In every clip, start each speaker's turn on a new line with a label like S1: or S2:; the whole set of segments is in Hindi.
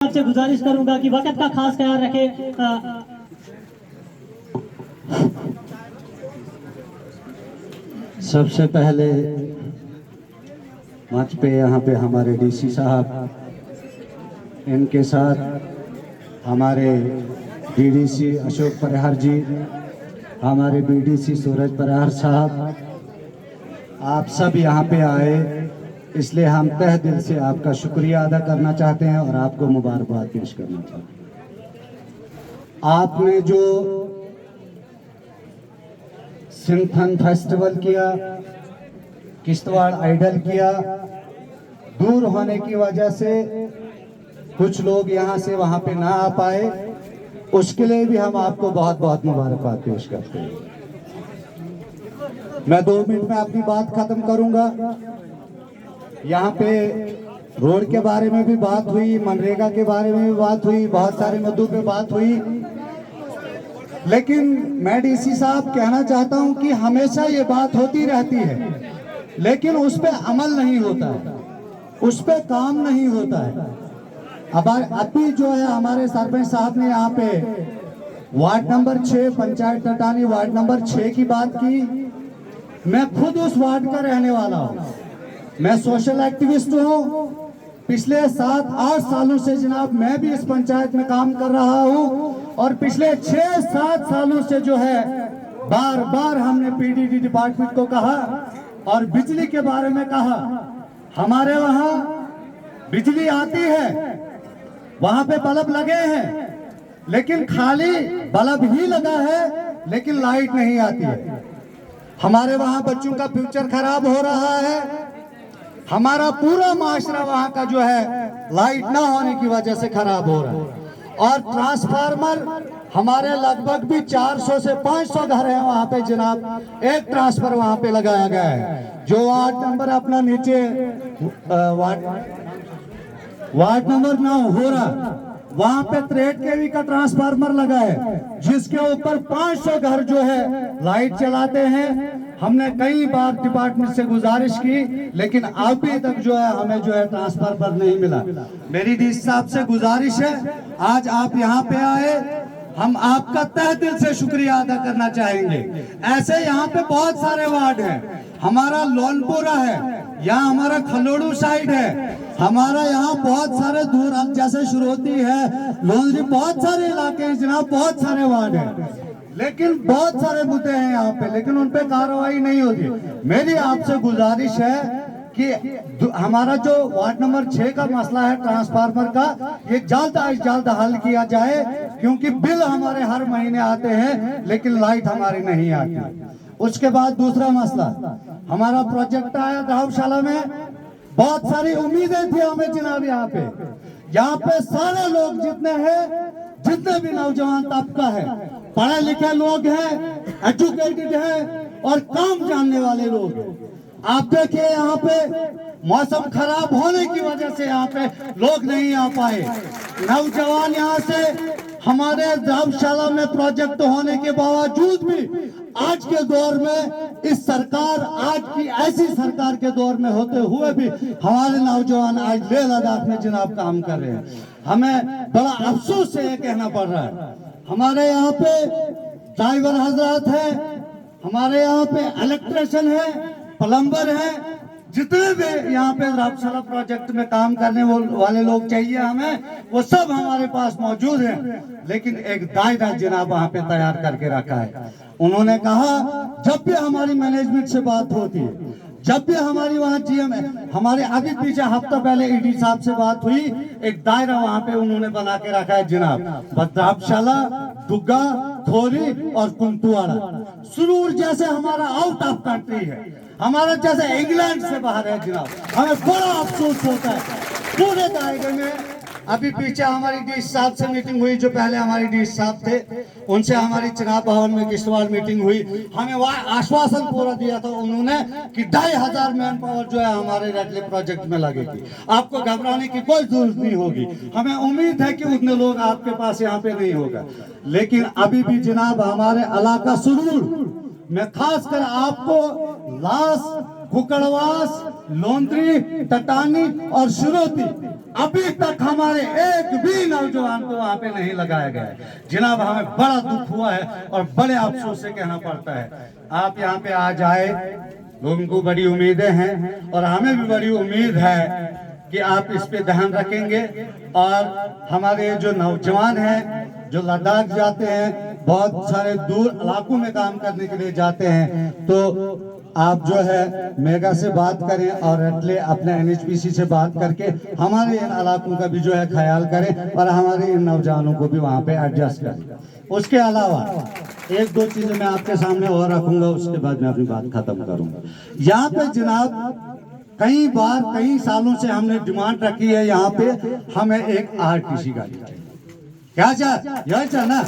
S1: आपसे गुजारिश करूंगा कि वक्त का खास ख्याल रखें।
S2: सबसे पहले मंच पे यहाँ पे हमारे डीसी साहब, इनके साथ हमारे डीडीसी अशोक परिहार जी, हमारे बीडीसी सूरज परिहार साहब, आप सब यहाँ पे आए, इसलिए हम तहे दिल से आपका शुक्रिया अदा करना चाहते हैं और आपको मुबारकबाद पेश करना चाहते हैं। आपने जो सिंथन फेस्टिवल किया, किश्तवाड़ आइडल किया, दूर होने की वजह से कुछ लोग यहाँ से वहाँ पे ना आ पाए, उसके लिए भी हम आपको बहुत बहुत मुबारकबाद पेश करते हैं। मैं 2 मिनट में अपनी बात खत्म करूंगा। यहाँ पे रोड के बारे में भी बात हुई, मनरेगा के बारे में भी बात हुई, बहुत सारे मुद्दों पे बात हुई, लेकिन मैं डीसी साहब कहना चाहता हूं कि हमेशा ये बात होती रहती है, लेकिन उस पे अमल नहीं होता है, उस पे काम नहीं होता है। अब अभी जो है हमारे सरपंच साहब ने यहाँ पे ward number 6 panchayat Tatani ward number 6 की बात की। मैं खुद उस वार्ड का रहने वाला हूँ, मैं सोशल एक्टिविस्ट हूँ। पिछले 7-8 सालों से जनाब मैं भी इस पंचायत में काम कर रहा हूँ और पिछले 6-7 सालों से जो है बार बार हमने पीडीडी डिपार्टमेंट को कहा और बिजली के बारे में कहा। हमारे वहाँ बिजली आती है, वहाँ पे बल्ब लगे हैं, लेकिन खाली बल्ब ही लगा है, लेकिन लाइट नहीं आती है। हमारे वहाँ बच्चों का फ्यूचर खराब हो रहा है। हमारा पूरा माशरा वहाँ का जो है लाइट ना होने की वजह से खराब हो रहा है। और ट्रांसफार्मर हमारे लगभग भी 400 से 500 घर हैं वहाँ पे जनाब, एक ट्रांसफर वहाँ पे लगाया गया है। जो वार्ड नंबर अपना नीचे वार्ड नंबर 9 हो रहा, वहाँ पे 63 केवी का ट्रांसफार्मर लगा है, जिसके ऊपर 500 घर जो है लाइट चलाते हैं। हमने कई बार डिपार्टमेंट से गुजारिश की, लेकिन अभी तक जो है हमें जो है ट्रांसफार्मर नहीं मिला। मेरी डीसी साहब से गुजारिश है, आज आप यहाँ पे आए, हम आपका तहे दिल से शुक्रिया अदा करना चाहेंगे। ऐसे यहाँ पे बहुत सारे वार्ड हैं, हमारा लोनपुरा है, यहाँ हमारा खलोड़ू साइड है, हमारा यहाँ बहुत सारे दूर अब जैसे शुरुआती है लोनरी, बहुत सारे इलाके हैं जनाब, बहुत सारे वार्ड हैं, लेकिन बहुत सारे मुद्दे हैं यहाँ पे, लेकिन उन पे कार्रवाई नहीं होती। मेरी आपसे गुजारिश है कि हमारा जो वार्ड नंबर 6 का मसला है ट्रांसफार्मर का, ये जल्द अज जल्द हल किया जाए, क्योंकि बिल हमारे हर महीने आते हैं लेकिन लाइट हमारी नहीं आती। उसके बाद दूसरा मसला, हमारा प्रोजेक्ट आया गौशाला में, बहुत सारी उम्मीदें थी हमें जनाब। यहाँ पे सारे लोग जितने हैं, जितने भी नौजवान तबका है, पढ़े लिखे लोग हैं, एजुकेटेड हैं और काम जानने वाले लोग हैं। आप देखिए यहाँ पे मौसम खराब होने की वजह से यहाँ पे लोग नहीं आ पाए। नौजवान यहाँ से हमारे गौशाला में प्रोजेक्ट होने के बावजूद भी आज के दौर में इस सरकार, आज की ऐसी सरकार के दौर में होते हुए भी हमारे नौजवान आज लेह लद्दाख में जनाब काम कर रहे हैं। हमें बड़ा अफसोस से ये कहना पड़ रहा है। हमारे यहाँ पे ड्राइवर हजरात है, हमारे यहाँ पे इलेक्ट्रिशियन है, प्लम्बर है, जितने भी यहाँ पे गौशाला प्रोजेक्ट में काम करने वाले लोग चाहिए हमें, वो सब हमारे पास मौजूद हैं, लेकिन एक दायरा जनाब वहाँ पे तैयार करके रखा है। उन्होंने कहा जब भी हमारी मैनेजमेंट से बात होती है, जब भी हमारी वहाँ जीएम है, हमारे अभी पीछे हफ्ता पहले ईडी साहब से बात हुई, एक दायरा वहाँ पे उन्होंने बना के रखा है जनाब, गौशाला, दुग्गा, खोरी और कुंतुवाड़ा। सुरूर जैसे हमारा आउट ऑफ कंट्री है, हमारा जैसे इंग्लैंड से बाहर है जनाब। हमें बड़ा अफसोस होता है पूरे दायरे में। अभी पीछे हमारी डीसी साहब से मीटिंग हुई, जो पहले हमारी डीसी साहब थे, उनसे हमारी चुनाव भवन में किश्तवाड़ मीटिंग हुई। हमें वह आश्वासन पूरा दिया था उन्होंने कि 2500 मैन पावर जो है हमारे रेडली प्रोजेक्ट में लगेगी, आपको घबराने की कोई जरूरत नहीं होगी। हमें उम्मीद है कि उतने लोग आपके पास यहाँ पे नहीं होगा, लेकिन अभी भी जनाब हमारे इलाका सुरूर में खासकर आपको लाश, कुकड़वास, लोंदरी, टटानी और शुरोती अभी तक हमारे एक भी नौजवान को वहां पे नहीं लगाया गया है। जनाब हमें बड़ा दुख हुआ है और बड़े अफसोस से कहना पड़ता है। आप यहाँ पे आज आए, लोगों को बड़ी उम्मीदें हैं और हमें भी बड़ी उम्मीद है कि आप इस पे ध्यान रखेंगे। और हमारे जो नौजवान हैं जो लद्दाख जाते हैं, बहुत सारे दूर इलाकों में काम करने के लिए जाते हैं, तो आप जो है मेगा से बात करें और अपने NHPC से बात करके हमारे इन इलाकों का भी जो है ख्याल करें और हमारे इन नौजवानों को भी वहाँ पे एडजस्ट करें। उसके अलावा एक दो चीजें मैं आपके सामने और रखूंगा, उसके बाद मैं अपनी बात खत्म करूंगा। यहाँ पे जनाब कई बार कई सालों से हमने डिमांड रखी है, यहाँ पे हमें एक RTC गाड़ी चाहिए। क्या चाह ना,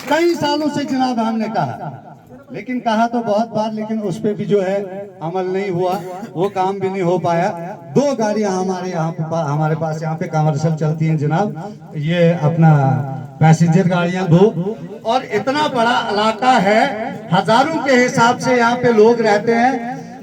S2: कई सालों से जनाब हमने कहा, लेकिन कहा तो बहुत बार, लेकिन उस पे भी जो है अमल नहीं हुआ, वो काम भी नहीं हो पाया। 2 गाड़ियां हमारे पास यहाँ पे कमर्शियल चलती हैं जनाब, ये अपना पैसेंजर गाड़ियां 2, और इतना बड़ा इलाका है, हजारों के हिसाब से यहाँ पे लोग रहते हैं,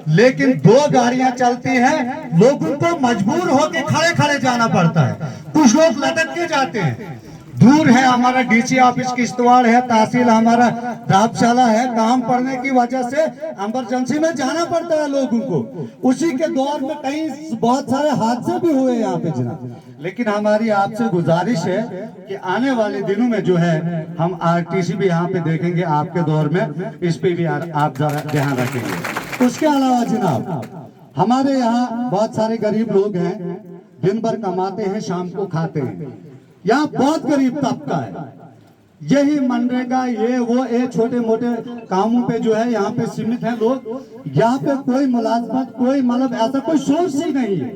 S2: लेकिन 2 गाड़ियां चलती हैं। लोगों को मजबूर होकर खड़े खड़े जाना पड़ता है, कुछ लोग लटक के जाते हैं। दूर है हमारा DC ऑफिस किश्तवाड़ है, तहसील हमारा राबशाला है, काम पड़ने की वजह से इमरजेंसी में जाना पड़ता है लोगों को। उसी के दौर में कई बहुत सारे हादसे भी हुए यहाँ पे जनाब। लेकिन हमारी आपसे गुजारिश है कि आने वाले दिनों में जो है हम RTC भी यहाँ पे देखेंगे आपके दौर में, इस पे भी आप जरा ध्यान रखेंगे। उसके अलावा जनाब हमारे यहाँ बहुत सारे गरीब लोग हैं, दिन भर कमाते हैं, शाम को खाते हैं। यहाँ बहुत गरीब तबका है, यही मनरेगा ये छोटे मोटे कामों पे जो है यहाँ पे सीमित है लोग। यहाँ पे कोई मुलाजमत, कोई मतलब ऐसा कोई सोर्स ही नहीं है।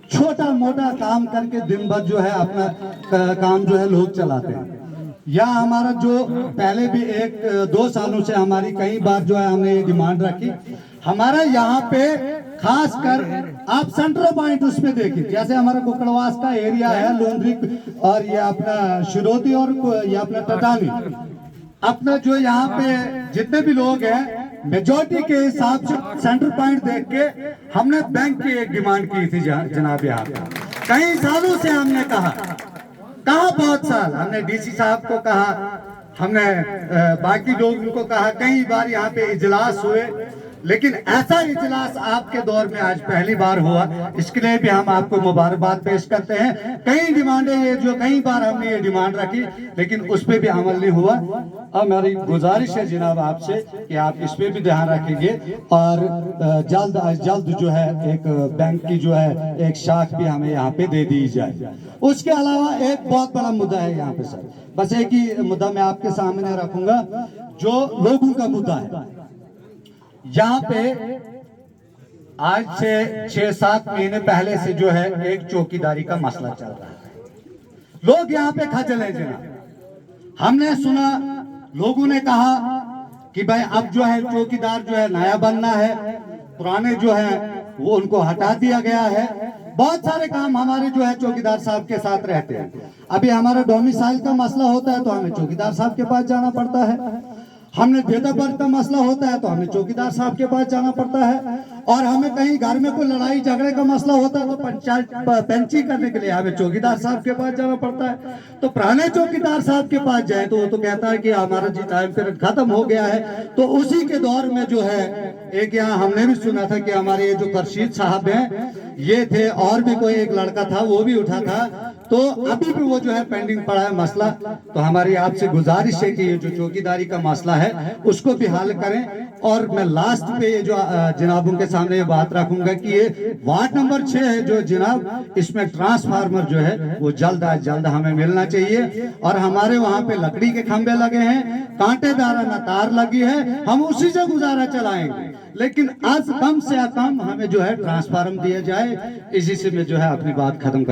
S2: छोटा मोटा काम करके दिन भर जो है अपना काम जो है लोग चलाते हैं। यहाँ हमारा जो पहले भी 1-2 सालों से हमारी कई बार जो है हमने ये डिमांड रखी, हमारा यहाँ पे खास कर आप सेंट्रल पॉइंट उसमें देखिए, जैसे हमारा कुकड़वास का एरिया है, लोंद्री और ये अपना शिरोती और ये अपना टटानी, अपना जो यहाँ पे जितने भी लोग हैं मेजॉरिटी के हिसाब से सेंट्रल पॉइंट देख के हमने बैंक की एक डिमांड की थी जनाब। यहाँ पे कई सालों से हमने कहा बहुत साल हमने DC साहब को कहा, हमने बाकी लोगों को कहा, कई बार यहाँ पे इजलास हुए, लेकिन ऐसा इजलास आपके दौर में आज पहली बार हुआ। इसके लिए भी हम आपको मुबारकबाद पेश करते हैं। कई डिमांडें ये जो कई बार हमने ये डिमांड रखी, लेकिन उस पर भी अमल नहीं हुआ। अब मेरी गुजारिश है जनाब आपसे कि आप इस पे भी ध्यान रखेंगे और जल्द अज जल्द जो है एक बैंक की जो है एक शाख भी हमें यहाँ पे दे दी जाए। उसके अलावा एक बहुत बड़ा मुद्दा है यहाँ पे सर, बस एक ही मुद्दा मैं आपके सामने रखूंगा, जो लोगों का मुद्दा है। यहाँ पे आज से 6-7 महीने पहले से जो है एक चौकीदारी का मसला चल रहा है। लोग यहाँ पे खजल है जनाब। हमने सुना लोगों ने कहा कि भाई अब जो है चौकीदार जो है नया बनना है, पुराने जो है वो उनको हटा दिया गया है। बहुत सारे काम हमारे जो है चौकीदार साहब के साथ रहते हैं। अभी हमारा डोमिसाइल का मसला होता है तो हमें चौकीदार साहब के पास जाना पड़ता है। हमने डेट ऑफ बर्थ का मसला होता है तो हमें चौकीदार साहब के पास जाना पड़ता है। और हमें कहीं घर में कोई लड़ाई झगड़े का मसला होता है तो पंचायत पंची करने के लिए हमें चौकीदार साहब के पास जाना पड़ता है। तो पुराने चौकीदार साहब के पास जाए तो वो तो कहता है कि हमारा जी टाइम पीरियड खत्म हो गया है। तो उसी के दौर में जो है एक यहाँ हमने भी सुना था कि हमारे ये जो खर्शीद साहब हैं ये थे, और भी कोई एक लड़का था वो भी उठा था, तो अभी भी वो जो है पेंडिंग पड़ा है मसला। तो हमारी आपसे गुजारिश है कि ये जो चौकीदारी का मसला है उसको भी हल करें। और मैं लास्ट पे ये जो जनाबों के सामने ये बात रखूंगा कि ये वार्ड नंबर 6 है जो जनाब, इसमें ट्रांसफार्मर जो है वो जल्द आज जल्द हमें मिलना चाहिए। और हमारे वहाँ पे लकड़ी के खंभे लगे हैं, कांटेदार तार लगी है, हम उसी से गुजारा चलाएंगे, लेकिन आज कम से कम हमें जो है ट्रांसफार्मर दिया जाए। इसी से मैं जो है अपनी बात खत्म कर